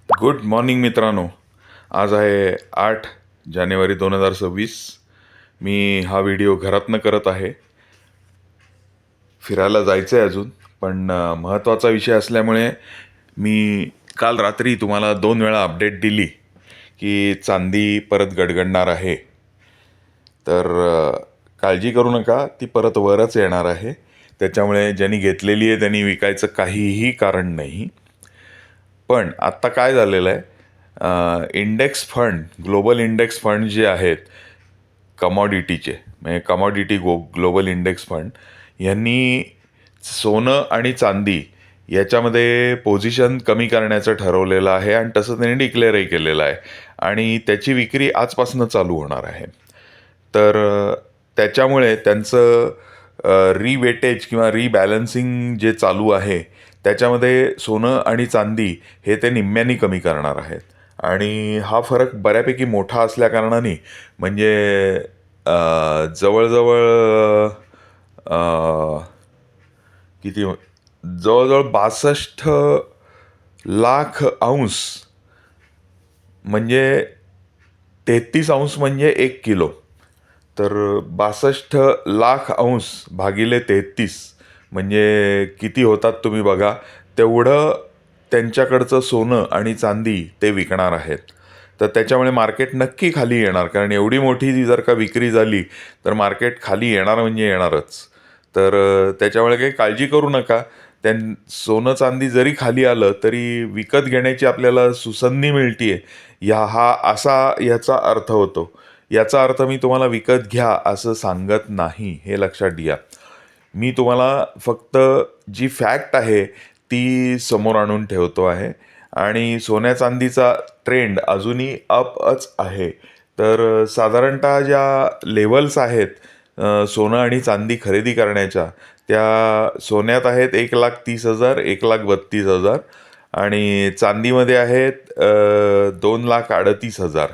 Good morning मित्रांनो. आज आहे 8 जानेवारी 2026. मी हा व्हिडिओ घरातनं करत आहे. फिरायला जायचं आहे अजून, पण महत्त्वाचा विषय असल्यामुळे मी काल रात्री तुम्हाला 2 वेळा अपडेट दिली की चांदी परत गडगडणार आहे. तर काळजी करू नका, ती परत वरच येणार आहे. त्याच्यामुळे ज्यांनी घेतलेली आहे त्यांनी विकायचं काहीही कारण नाही. पण आत्ता काय झालेलं आहे, index fund, global index fund जे आहेत कमॉडिटीचे, म्हणजे ग्लोबल इंडेक्स फंड यांनी सोनं आणि चांदी याच्यामध्ये पोझिशन कमी करण्याचं ठरवलेलं आहे आणि तसं त्यांनी डिक्लेअरही केलेलं आहे आणि त्याची विक्री आजपासून चालू होणार आहे. तर त्याच्यामुळे त्यांचं रिवेटेज किंवा रिबॅलन्सिंग जे चालू आहे त्याच्यामध्ये सोनं आणि चांदी हे ते निम्म्यानी कमी करणार आहेत. आणि हा फरक बऱ्यापैकी मोठा असल्याकारणाने म्हणजे जवळजवळ किती, जवळजवळ 62 लाख औंस, म्हणजे 33 औंस म्हणजे 1 किलो. तर 62 लाख औंस भागिले 33 म्हणजे किती होतात तुम्ही बघा. तेवढं त्यांच्याकडचं सोनं आणि चांदी ते विकणार आहेत. तर त्याच्यामुळे मार्केट नक्की खाली येणार, कारण एवढी मोठी जी जर का विक्री झाली तर मार्केट खाली येणार म्हणजे येणारच. तर त्याच्यामुळे काही काळजी करू नका. सोनं चांदी जरी खाली आलं तरी विकत घेण्याची आपल्याला सुसंधी मिळतीये, याचा अर्थ होतो. याचा अर्थ मी तुम्हाला विकत घ्या असं सांगत नाही, हे लक्षात घ्या. मी तुम्हाला फक्त जी फॅक्ट आहे ती समोर आणून ठेवतो आहे. आणि सोन्या चांदीचा ट्रेंड अजूनही अपच आहे. तर साधारणतः ज्या लेवल्स आहेत सोनं आणि चांदी खरेदी करण्याच्या, त्या सोन्यात आहेत 1,30,000, 1,32,000 आणि चांदीमध्ये आहेत 2,38,000.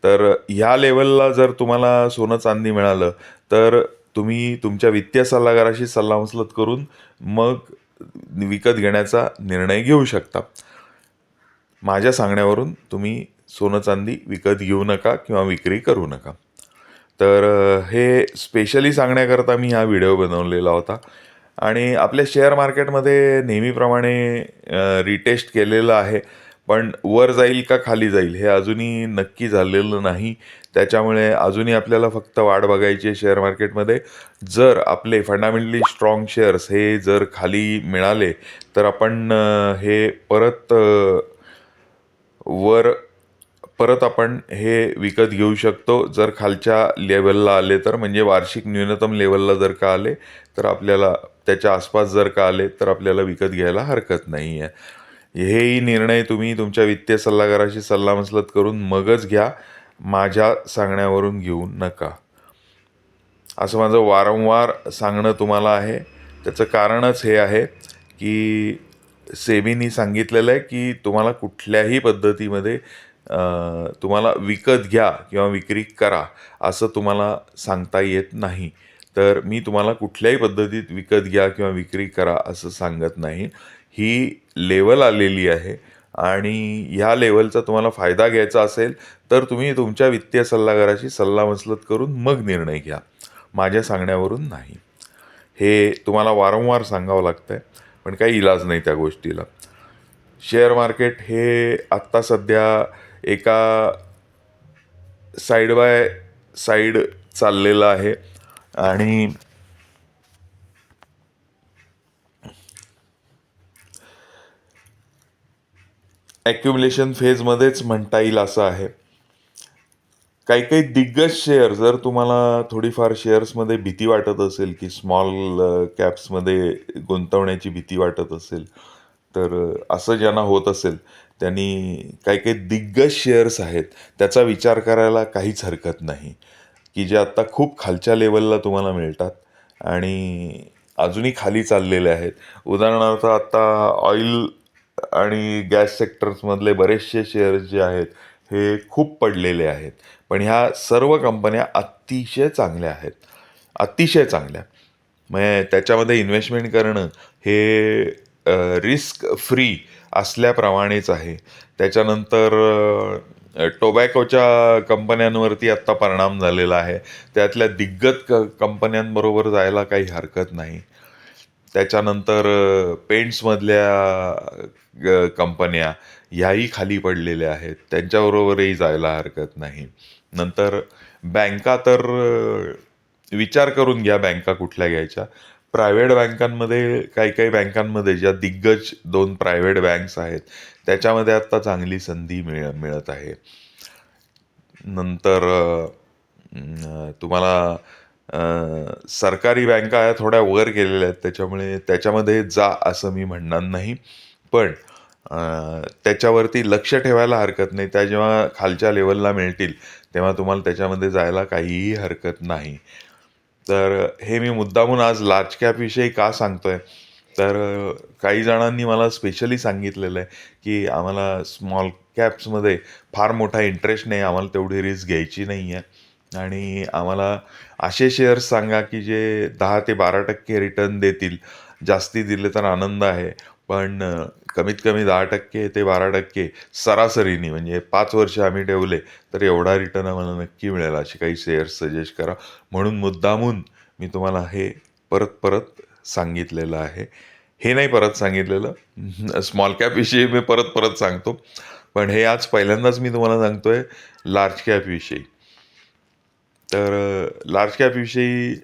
तर ह्या लेवलला जर तुम्हाला सोनं चांदी मिळालं तर तुम्ही तुमच्या वित्तीय सल्लागाराशी सल्लामसलत करून मग विकत घेण्याचा निर्णय घेऊ शकता. माझ्या सांगण्यावरून तुम्ही सोनं चांदी विकत घेऊ नका किंवा विक्री करू नका. तर हे स्पेशली सांगण्याकरता मी हा व्हिडिओ बनवलेला होता. आणि आपल्या शेअर मार्केटमध्ये नेहमीप्रमाणे रिटेस्ट केलेलं आहे, पण वर जाईल का खाली जाईल हे अजूनही नक्की झालेलं नाही. त्याच्यामुळे अजूनही आपल्याला फक्त वाट बघायची आहे शेअर मार्केटमध्ये. जर आपले फंडामेंटली स्ट्रॉंग शेअर्स हे जर खाली मिळाले तर आपण हे परत आपण हे विकत घेऊ शकतो. जर खालच्या लेवलला आले तर, म्हणजे वार्षिक न्यूनतम लेवलला जर का आले तर आपल्याला, त्याच्या आसपास जर का आले तर आपल्याला विकत घ्यायला हरकत नाही आहे. हेही निर्णय तुम्ही तुमच्या वित्तीय सल्लागाराशी सल्लामसलत करून मगच घ्या, माझ्या सांगण्यावरून घेऊ नका. असं माझं वारंवार सांगणं तुम्हाला आहे. त्याचं कारणच हे आहे की सेबीनी सांगितलेलं आहे की तुम्हाला कुठल्याही पद्धतीमध्ये तुम्हाला विकत घ्या किंवा विक्री करा असं तुम्हाला सांगता येत नाही. तर मी तुम्हाला कुठल्याही पद्धतीत विकत घ्या किंवा विक्री करा असं सांगत नाही. ही लेवल आलेली आहे आणि ह्या लेवलचा तुम्हाला फायदा घ्यायचा असेल तर तुम्ही तुमच्या वित्तीय सल्लागाराशी सल्लामसलत करून मग निर्णय घ्या, माझ्या सांगण्यावरून नाही. हे तुम्हाला वारंवार सांगावं लागतं आहे, पण काही इलाज नाही त्या गोष्टीला. शेअर मार्केट हे आत्ता सध्या एका साईड बाय साईड चाललेलं आहे आणि ॲक्युमुलेशन फेजमध्येच म्हणता येईल असं आहे. काही काही दिग्गज शेअर, जर तुम्हाला थोडीफार शेअर्समध्ये भीती वाटत असेल की स्मॉल कॅप्समध्ये गुंतवण्याची भीती वाटत असेल, तर असं ज्यांना होत असेल त्यांनी काही काही दिग्गज शेअर्स आहेत त्याचा विचार करायला काहीच हरकत नाही, की जे आत्ता खूप खालच्या लेवलला तुम्हाला मिळतात आणि अजूनही खाली चाललेले आहेत. उदाहरणार्थ आत्ता ऑइल आणि गॅस सेक्टर्समधले बरेचसे शेअर्स जे आहेत हे खूप पडलेले आहेत. पण ह्या सर्व कंपन्या अतिशय चांगल्या आहेत, अतिशय चांगल्या. म्हणजे त्याच्यामध्ये इन्व्हेस्टमेंट करणं हे रिस्क फ्री असल्याप्रमाणेच आहे. त्याच्यानंतर टोबॅकोच्या कंपन्यांवरती आत्ता परिणाम झालेला आहे. त्यातल्या दिग्गज कंपन्यांबरोबर जायला काही हरकत नाही. त्याच्यानंतर पेंट्समधल्या कंपन्या ह्याही खाली पडलेल्या आहेत. त्यांच्याबरोबरही जायला हरकत नाही. नंतर बँका तर विचार करून घ्या बँका कुठल्या घ्यायच्या. प्रायव्हेट बँकांमध्ये काही काही बँकांमध्ये ज्या दिग्गज 2 प्रायव्हेट बँक्स आहेत, त्याच्यामध्ये आत्ता चांगली संधी मिळत आहे. नंतर तुम्हाला सरकारी बँका या थोड्या वर गेलेल्या आहेत, त्याच्यामुळे त्याच्यामध्ये जा असं मी म्हणणार नाही. पण त्याच्यावरती लक्ष ठेवायला हरकत नाही. त्या जेव्हा खालच्या लेवलला मिळतील, तेव्हा तुम्हाला त्याच्यामध्ये जायला काहीही हरकत नाही. तर हे मी मुद्दामून आज लार्ज कॅपविषयी का सांगतोय, तर काही जणांनी मला स्पेशली सांगितलेलं आहे, की आम्हाला स्मॉल कॅप्समध्ये फार मोठा इंटरेस्ट नाही, आम्हाला तेवढी रिस्क घ्यायची नाही आहे आणि आम्हाला असे शेअर्स सांगा, की जे 10 ते 12% रिटर्न देतील. जास्ती दिले तर आनंद आहे, पण कमीत कमी 10% ते 12% सरासरीने म्हणजे 5 वर्ष आम्ही ठेवले, तर एवढा रिटर्न आम्हाला नक्की मिळेल. असे काही शेअर्स सजेस्ट करा. म्हणून मुद्दामून मी तुम्हाला हे परत परत सांगितलेलं आहे. हे नाही परत सांगितलेलं, स्मॉल कॅपविषयी मी परत परत सांगतो. पण हे आज पहिल्यांदाच मी तुम्हाला सांगतोय लार्ज कॅपविषयी. तर लार्ज कॅपविषयी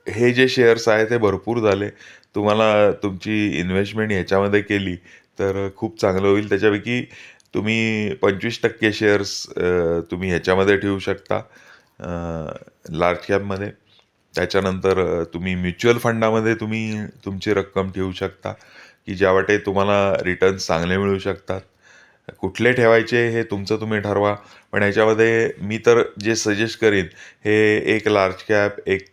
हे जे शेअर्स आहेत ते भरपूर झाले. तुम्हाला तुमची इन्व्हेस्टमेंट ह्याच्यामध्ये केली तर खूप चांगलं होईल. त्याच्यापैकी तुम्ही 25% शेअर्स तुम्ही ह्याच्यामध्ये ठेवू शकता, लार्ज कॅपमध्ये. त्याच्यानंतर तुम्ही म्युच्युअल फंडामध्ये तुम्ही तुमची रक्कम ठेवू शकता, की ज्या वाटे तुम्हाला रिटर्न्स चांगले मिळू शकतात. कुठले ठेवायचे हे तुमचं तुम्ही ठरवा. पण ह्याच्यामध्ये मी तर जे सजेस्ट करीन, हे एक लार्ज कॅप, एक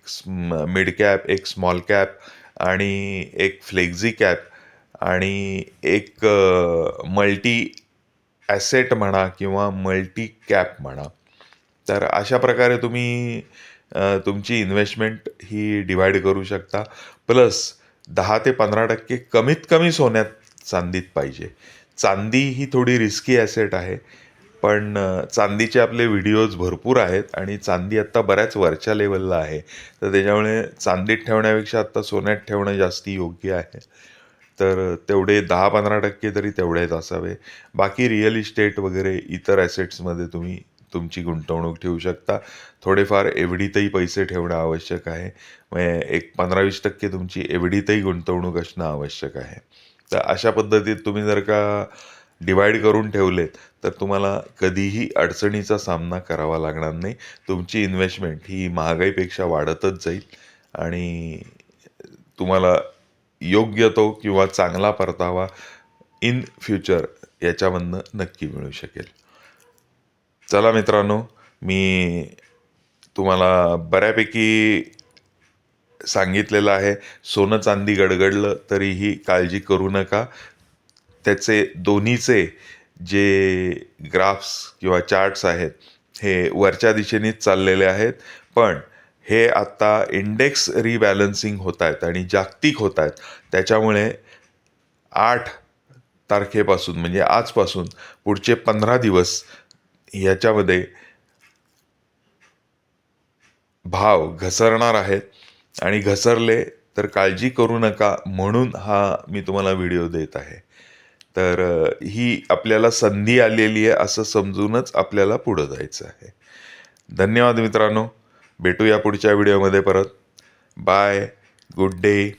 मिड कॅप, एक स्मॉल कॅप आणि एक फ्लेक्झी कॅप आणि एक मल्टी ॲसेट म्हणा किंवा मल्टी कॅप म्हणा. तर अशा प्रकारे तुम्ही तुमची इन्व्हेस्टमेंट ही डिवाईड करू शकता. प्लस 10 ते 15% कमीत कमी सोन्यात चांदीत पाहिजे. चांदी ही थोडी रिस्की ॲसेट आहे, पण चांदीचे आपले व्हिडिओज भरपूर आहेत आणि चांदी आत्ता बऱ्याच वरच्या लेवलला आहे. तर त्याच्यामुळे चांदीत ठेवण्यापेक्षा आत्ता सोन्यात ठेवणं जास्ती योग्य आहे. तर तेवढे 10-15% तरी तेवढेच असावे. बाकी रिअल इस्टेट वगैरे इतर ॲसेट्समध्ये तुम्ही तुमची गुंतवणूक ठेवू शकता. थोडेफार एफ-डीतही पैसे ठेवणं आवश्यक आहे. म्हणजे एक 15-20% तुमची एफ-डीतही गुंतवणूक असणं आवश्यक आहे. तर अशा पद्धतीत तुम्ही जर का डिवाईड करून ठेवलेत, तर तुम्हाला कधीही अडचणीचा सामना करावा लागणार नाही. तुमची इन्व्हेस्टमेंट ही महागाईपेक्षा वाढतच जाईल आणि तुम्हाला योग्य तो किंवा चांगला परतावा इन फ्युचर याच्यामधनं नक्की मिळू शकेल. चला मित्रांनो, मी तुम्हाला बऱ्यापैकी सांगितलेलं आहे. सोनं चांदी गडगडलं तरीही काळजी करू नका. त्याचे दोन्हीचे जे ग्राफ्स किंवा चार्ट्स आहेत, हे वरच्या दिशेनेच चाललेले आहेत. पण हे आत्ता इंडेक्स रिबॅलन्सिंग होत आहेत आणि जागतिक होत आहेत. त्याच्यामुळे 8 तारखेपासून म्हणजे आजपासून पुढचे 15 दिवस ह्याच्यामध्ये भाव घसरणार आहेत आणि घसरले तर काळजी करू नका, म्हणून हा मी तुम्हाला व्हिडिओ देत आहे. तर ही आपल्याला संधी आलेली आहे असं समजूनच आपल्याला पुढं जायचं आहे. धन्यवाद मित्रांनो. भेटूया पुढच्या व्हिडिओमध्ये परत. बाय. Good day.